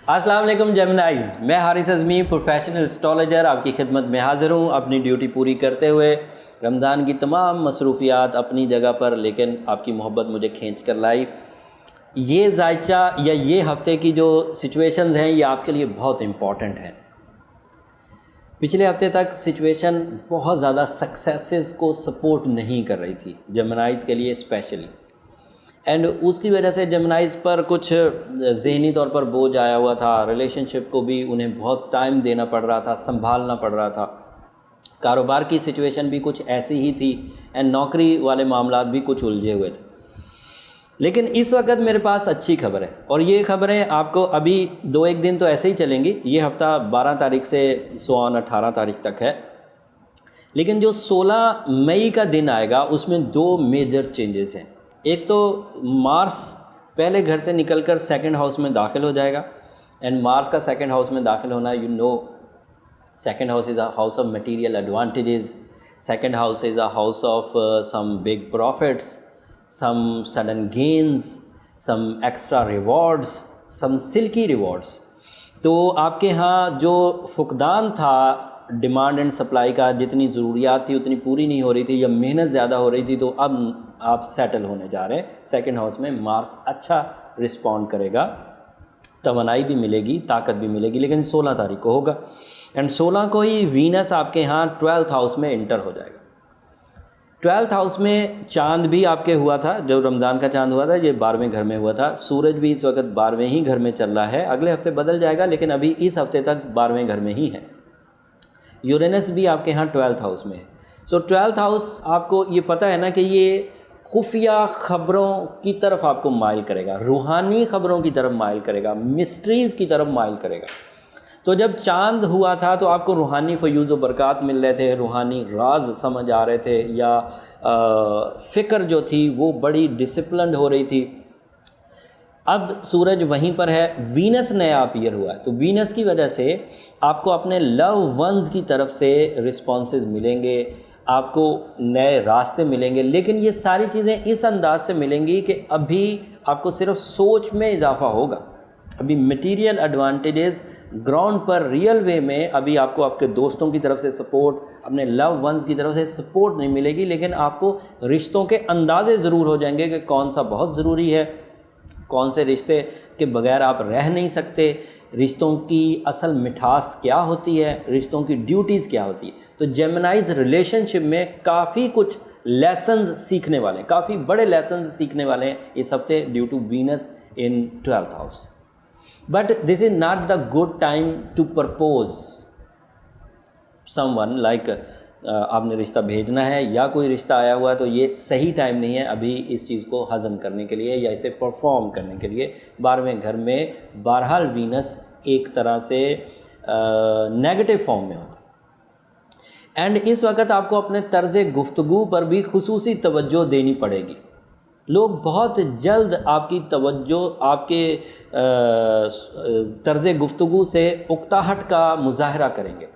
अस्सलाम वालेकुम जेमिनाइज, मैं हारिस अज़मी प्रोफेशनल एस्ट्रोलॉजर आपकी खिदमत में हाज़िर हूँ। अपनी ड्यूटी पूरी करते हुए रमज़ान की तमाम मसरूफियात अपनी जगह पर, लेकिन आपकी मोहब्बत मुझे खींच कर लाई। ये जायचा या ये हफ़्ते की जो सिचुएशंस हैं ये आपके लिए बहुत इम्पॉर्टेंट हैं। पिछले हफ्ते तक सिचुएशन बहुत ज़्यादा सक्सेसेस को सपोर्ट नहीं कर रही थी जेमिनाइज के लिए स्पेशली, एंड उसकी वजह से जेमिनाइज पर कुछ ज़हनी तौर पर बोझ आया हुआ था। रिलेशनशिप को भी उन्हें बहुत टाइम देना पड़ रहा था, संभालना पड़ रहा था। कारोबार की सिचुएशन भी कुछ ऐसी ही थी, एंड नौकरी वाले मामलात भी कुछ उलझे हुए थे। लेकिन इस वक्त मेरे पास अच्छी खबर है, और ये खबरें आपको अभी 2-1 दिन तो ऐसे ही चलेंगी। ये हफ़्ता 12 तारीख से 18 तारीख तक है, लेकिन जो 16 मई का दिन आएगा उसमें 2 मेजर चेंजेस हैं। एक तो मार्स पहले घर से निकलकर सेकंड हाउस में दाखिल हो जाएगा, एंड मार्स का सेकंड हाउस में दाखिल होना, second house is a house of material advantages. Second house is a house of some big profits, some sudden gains, some extra rewards, some silky rewards. तो आपके यहाँ जो फुकदान था डिमांड एंड सप्लाई का, जितनी ज़रूरियात थी उतनी पूरी नहीं हो रही थी या मेहनत ज़्यादा हो रही थी, तो अब आप सेटल होने जा रहे हैं। सेकंड हाउस में मार्स अच्छा रिस्पॉन्ड करेगा, तवानाई भी मिलेगी, ताकत भी मिलेगी, लेकिन 16 तारीख को होगा। एंड 16 को ही वीनस आपके यहाँ 12th हाउस में इंटर हो जाएगा। 12th हाउस में चांद भी आपके हुआ था, जो रमज़ान का चांद हुआ था ये 12वें घर में हुआ था। सूरज भी इस वक्त 12वें ही घर में चल रहा है, अगले हफ्ते बदल जाएगा, लेकिन अभी इस हफ्ते तक 12वें घर में ही है। यूरेनस भी आपके यहाँ 12th हाउस में है। सो 12th हाउस आपको ये पता है ना कि ये खुफिया ख़बरों की तरफ आपको माइल करेगा, रूहानी ख़बरों की तरफ माइल करेगा, मिस्ट्रीज़ की तरफ माइल करेगा। तो जब चांद हुआ था तो आपको रूहानी फ़यूज़ व बरक़ात मिल रहे थे, रूहानी राज समझ आ रहे थे, या फ़िक्र जो थी वो बड़ी डिसिप्लिन्ड हो रही थी। अब सूरज वहीं पर है, वीनस नया अपीयर हुआ है, तो वीनस की वजह से आपको अपने लव वंस की तरफ से रिस्पॉन्सेज मिलेंगे, आपको नए रास्ते मिलेंगे। लेकिन ये सारी चीज़ें इस अंदाज से मिलेंगी कि अभी आपको सिर्फ सोच में इजाफा होगा। अभी मटेरियल एडवांटेजेस ग्राउंड पर रियल वे में अभी आपको आपके दोस्तों की तरफ से सपोर्ट, अपने लव वंस की तरफ से सपोर्ट नहीं मिलेगी, लेकिन आपको रिश्तों के अंदाजे ज़रूर हो जाएंगे कि कौन सा बहुत ज़रूरी है, कौन से रिश्ते के बगैर आप रह नहीं सकते, रिश्तों की असल मिठास क्या होती है, रिश्तों की ड्यूटीज़ क्या होती है। तो जेमिनाइज रिलेशनशिप में काफ़ी कुछ लेसन्स सीखने वाले हैं, काफ़ी बड़े लेसन्स सीखने वाले हैं इस हफ्ते due to Venus in 12th हाउस। But this is not the good time to propose someone, like आपने रिश्ता भेजना है या कोई रिश्ता आया हुआ है, तो ये सही टाइम नहीं है अभी इस चीज़ को हज़म करने के लिए या इसे परफॉर्म करने के लिए। 12वें घर में बहरहाल वीनस एक तरह से नेगेटिव फॉर्म में होता है, एंड इस वक्त आपको अपने तर्ज़ गुफ्तगू पर भी खुसूसी तवज्जो देनी पड़ेगी। लोग बहुत जल्द आपकी तवज्जो, आपके तर्ज़ गुफ्तगू से उकताहट का मुज़ाहरा करेंगे,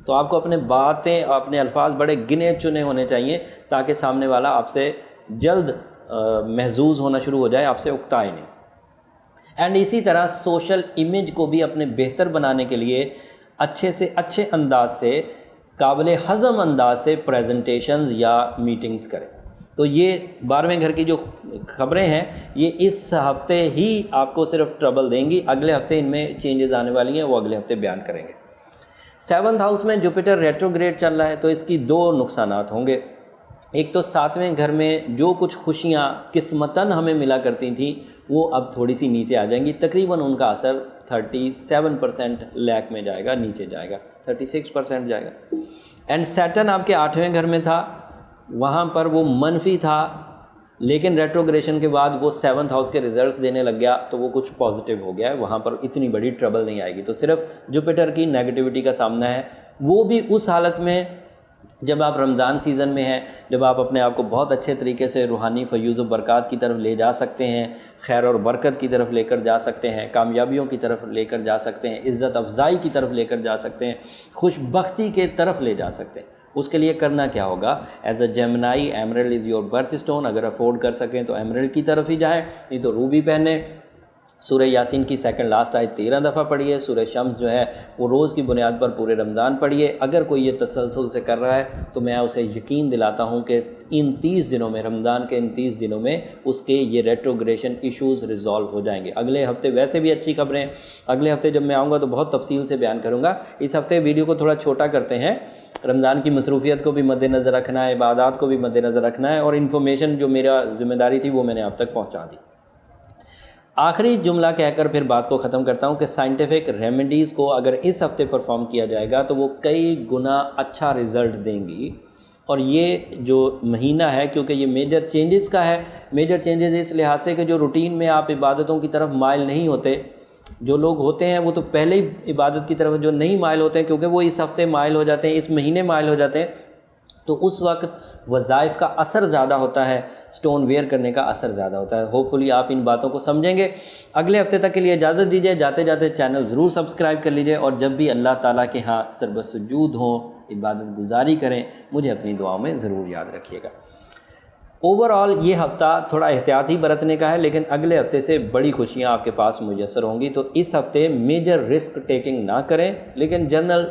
तो आपको अपने बातें, अपने अल्फाज बड़े गिने चुने होने चाहिए ताकि सामने वाला आपसे जल्द महजूज होना शुरू हो जाए, आपसे उकताए नहीं। एंड इसी तरह सोशल इमेज को भी अपने बेहतर बनाने के लिए अच्छे से अच्छे अंदाज से, काबिल हज़म अंदाज से प्रेजेंटेशंस या मीटिंग्स करें। तो ये 12वें घर की जो खबरें हैं ये इस हफ्ते ही आपको सिर्फ ट्रबल देंगी, अगले हफ्ते इनमें चेंजेस आने वाली हैं, वो अगले हफ्ते बयान करेंगे। 7th हाउस में जुपिटर रेट्रोग्रेड चल रहा है, तो इसकी 2 नुकसानात होंगे। एक तो 7वें घर में जो कुछ खुशियाँ किस्मतन हमें मिला करती थी वो अब थोड़ी सी नीचे आ जाएंगी, तकरीबन उनका असर 37% लैक में जाएगा, नीचे जाएगा, 36% जाएगा। एंड सैटर्न आपके 8वें घर में था, वहाँ पर वो मनफी था, लेकिन रेट्रोग्रेशन के बाद वो 7th हाउस के रिजल्ट्स देने लग गया, तो वो कुछ पॉजिटिव हो गया है, वहाँ पर इतनी बड़ी ट्रबल नहीं आएगी। तो सिर्फ जुपिटर की नेगेटिविटी का सामना है, वो भी उस हालत में जब आप रमज़ान सीज़न में हैं, जब आप अपने आप को बहुत अच्छे तरीके से रूहानी फ़यूज़ व बरक़ात की तरफ ले जा सकते हैं, खैर और बरकत की तरफ लेकर जा सकते हैं, कामयाबियों की तरफ लेकर जा सकते हैं, इज़्ज़त अफ़ज़ाई की तरफ लेकर जा सकते हैं, खुशबख्ती के तरफ ले जा सकते हैं। उसके लिए करना क्या होगा? As a Gemini, emerald is your birth stone. अगर अफोर्ड कर सकें तो एमरल्ड की तरफ ही जाएँ, नहीं तो रूबी पहने। सूरह यासीन की सेकंड लास्ट आयत 13 दफ़ा पढ़िए। सूरह शम्स जो है वो रोज़ की बुनियाद पर पूरे रमज़ान पढ़िए। अगर कोई ये तसलसल से कर रहा है तो मैं उसे यकीन दिलाता हूँ कि इन 30 दिनों में, रमज़ान के इन 30 दिनों में उसके ये रेट्रोग्रेशन इश्यूज़ रिज़ॉल्व हो जाएंगे। अगले हफ्ते वैसे भी अच्छी खबरें, अगले हफ्ते जब मैं आऊँगा तो बहुत तफसील से बयान करूँगा। इस हफ्ते वीडियो को थोड़ा छोटा करते हैं। रमज़ान की मसरूफियत को भी मद्देनज़र रखना है, इबादत को भी मद्देनज़र रखना है, और इन्फॉर्मेशन जो मेरा ज़िम्मेदारी थी वो मैंने आप तक पहुँचा दी। आखिरी जुमला कहकर फिर बात को ख़त्म करता हूँ कि साइंटिफिक रेमेडीज़ को अगर इस हफ्ते परफॉर्म किया जाएगा तो वो कई गुना अच्छा रिज़ल्ट देंगी। और ये जो महीना है, क्योंकि ये मेजर चेंजेस का है, मेजर चेंजेस इस लिहाज से कि जो रूटीन में आप इबादतों की तरफ माइल नहीं होते, जो लोग होते हैं वो तो पहले ही इबादत की तरफ जो नहीं माइल होते हैं, क्योंकि वो इस हफ्ते माइल हो जाते हैं, इस महीने माइल हो जाते हैं, तो उस वक्त वज़ाइफ का असर ज़्यादा होता है, स्टोन वेयर करने का असर ज़्यादा होता है। होपफुली आप इन बातों को समझेंगे। अगले हफ्ते तक के लिए इजाज़त दीजिए। जाते जाते चैनल ज़रूर सब्सक्राइब कर लीजिए, और जब भी अल्लाह ताला के यहाँ सर्बसुजूद हों, इबादत गुजारी करें, मुझे अपनी दुआओं में ज़रूर याद रखिएगा। ओवरऑल ये हफ़्ता थोड़ा एहतियात ही बरतने का है, लेकिन अगले हफ्ते से बड़ी खुशियाँ आपके पास मुयस्सर होंगी। तो इस हफ्ते मेजर रिस्क टेकिंग ना करें, लेकिन जनरल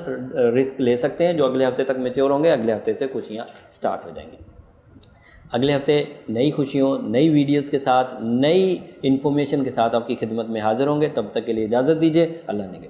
रिस्क ले सकते हैं जो अगले हफ्ते तक मैच्योर होंगे। अगले हफ्ते से खुशियाँ स्टार्ट हो जाएंगी। अगले हफ्ते नई खुशियों, नई वीडियोस के साथ, नई इन्फॉर्मेशन के साथ आपकी खिदमत में हाज़िर होंगे। तब तक के लिए इजाज़त दीजिए। अल्लाह ने